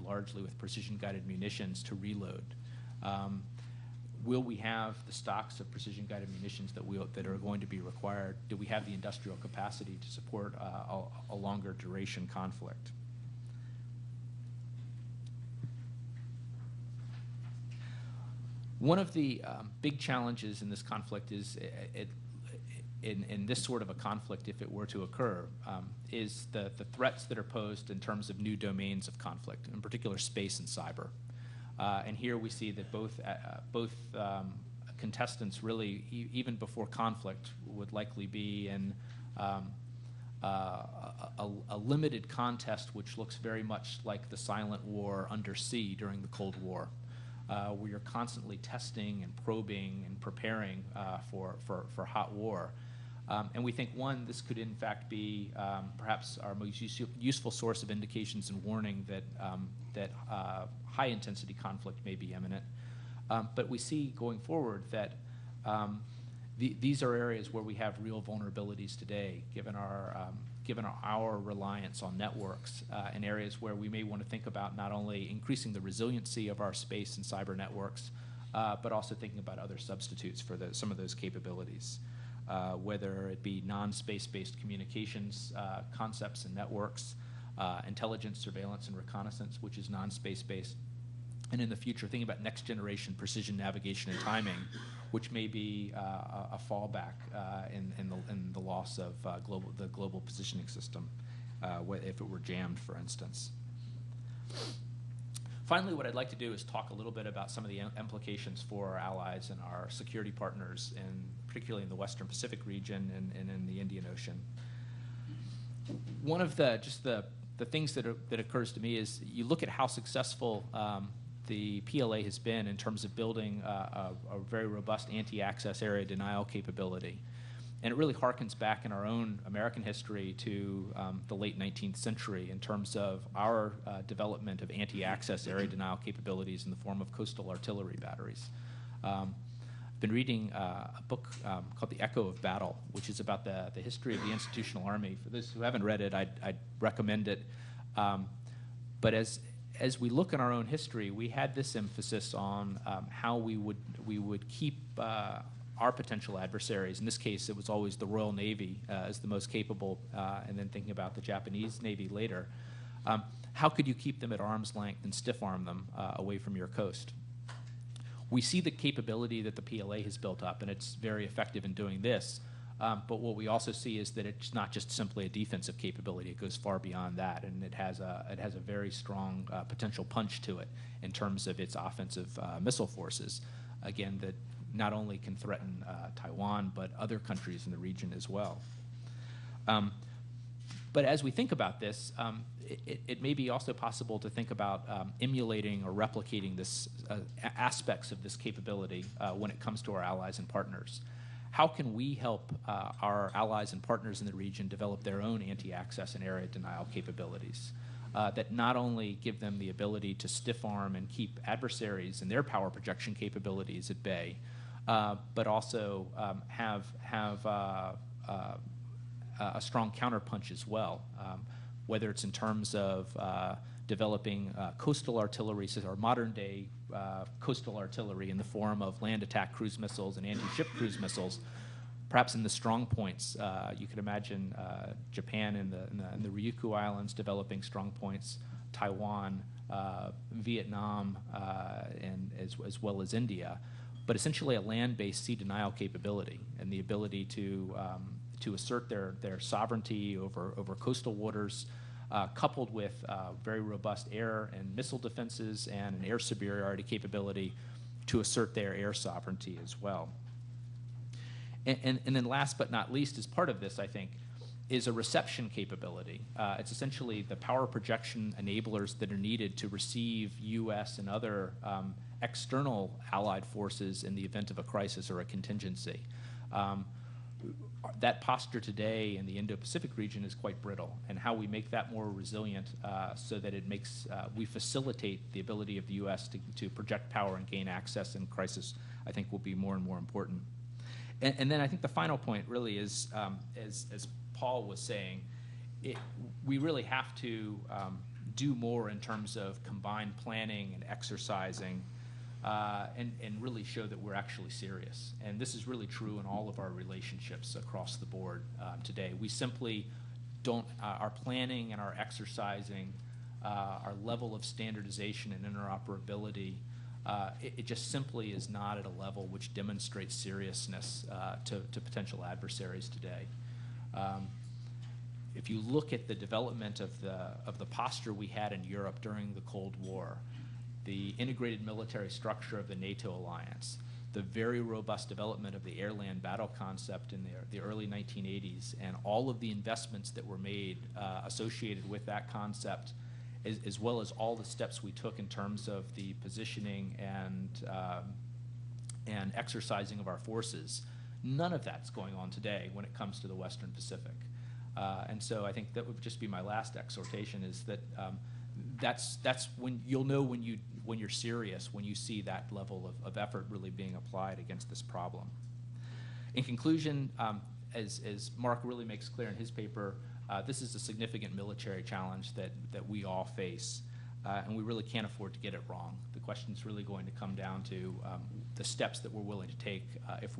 largely with precision-guided munitions to reload. Will we have the stocks of precision-guided munitions that are going to be required? Do we have the industrial capacity to support a longer duration conflict? One of the big challenges in this conflict is, in this sort of a conflict, if it were to occur, is the threats that are posed in terms of new domains of conflict, in particular space and cyber. And here we see that both contestants really, even before conflict, would likely be in a limited contest which looks very much like the silent war under sea during the Cold War, where you're constantly testing and probing and preparing for hot war. And we think, one, this could in fact be perhaps our most useful source of indications and warning that high-intensity conflict may be imminent. But we see going forward that these are areas where we have real vulnerabilities today, given our reliance on networks, and areas where we may want to think about not only increasing the resiliency of our space and cyber networks, but also thinking about other substitutes for some of those capabilities. Whether it be non-space-based communications concepts and networks, intelligence, surveillance, and reconnaissance, which is non-space-based, and in the future, thinking about next-generation precision navigation and timing, which may be a fallback in the loss of the global positioning system, if it were jammed, for instance. Finally, what I'd like to do is talk a little bit about some of the implications for our allies and our security partners, particularly in the Western Pacific region and in the Indian Ocean. One of the things that occurs to me is you look at how successful the PLA has been in terms of building a very robust anti-access area denial capability. And it really harkens back in our own American history to the late 19th century in terms of our development of anti-access area denial capabilities in the form of coastal artillery batteries. I've been reading a book called The Echo of Battle, which is about the history of the institutional army. For those who haven't read it, I'd recommend it. But as we look in our own history, we had this emphasis on how we would keep our potential adversaries. In this case, it was always the Royal Navy as the most capable, and then thinking about the Japanese Navy later. How could you keep them at arm's length and stiff-arm them away from your coast? We see the capability that the PLA has built up, and it's very effective in doing this. But what we also see is that it's not just simply a defensive capability. It goes far beyond that, and it has a very strong potential punch to it in terms of its offensive missile forces. Again, that not only can threaten Taiwan, but other countries in the region as well. But as we think about this, it may be also possible to think about emulating or replicating this aspects of this capability when it comes to our allies and partners. How can we help our allies and partners in the region develop their own anti-access and area denial capabilities that not only give them the ability to stiff-arm and keep adversaries and their power projection capabilities at bay, but also have a strong counterpunch as well, whether it's in terms of developing coastal artillery, or modern-day coastal artillery in the form of land attack cruise missiles and anti-ship cruise missiles. Perhaps in the strong points, you could imagine Japan in the Ryukyu Islands developing strong points, Taiwan, Vietnam, and as well as India, but essentially a land-based sea denial capability and the ability to assert their sovereignty over coastal waters, coupled with very robust air and missile defenses and an air superiority capability to assert their air sovereignty as well. And then last but not least, as part of this, I think, is a reception capability. It's essentially the power projection enablers that are needed to receive U.S. and other external allied forces in the event of a crisis or a contingency. That posture today in the Indo-Pacific region is quite brittle, and how we make that more resilient so that it makes, we facilitate the ability of the U.S. to project power and gain access in crisis, I think will be more and more important. And then I think the final point really is, as Paul was saying, we really have to do more in terms of combined planning and exercising, and really show that we're actually serious. And this is really true in all of our relationships across the board today. We simply don't, our planning and our exercising, our level of standardization and interoperability, it just simply is not at a level which demonstrates seriousness to potential adversaries today. If you look at the development of the posture we had in Europe during the Cold War, the integrated military structure of the NATO alliance, the very robust development of the air-land battle concept in the early 1980s, and all of the investments that were made associated with that concept, as well as all the steps we took in terms of the positioning and exercising of our forces, none of that's going on today when it comes to the Western Pacific. And so I think that would just be my last exhortation, is that that's when you'll know when you're serious, when you see that level of effort really being applied against this problem. In conclusion, as Mark really makes clear in his paper, this is a significant military challenge that we all face, and we really can't afford to get it wrong. The question is really going to come down to the steps that we're willing to take if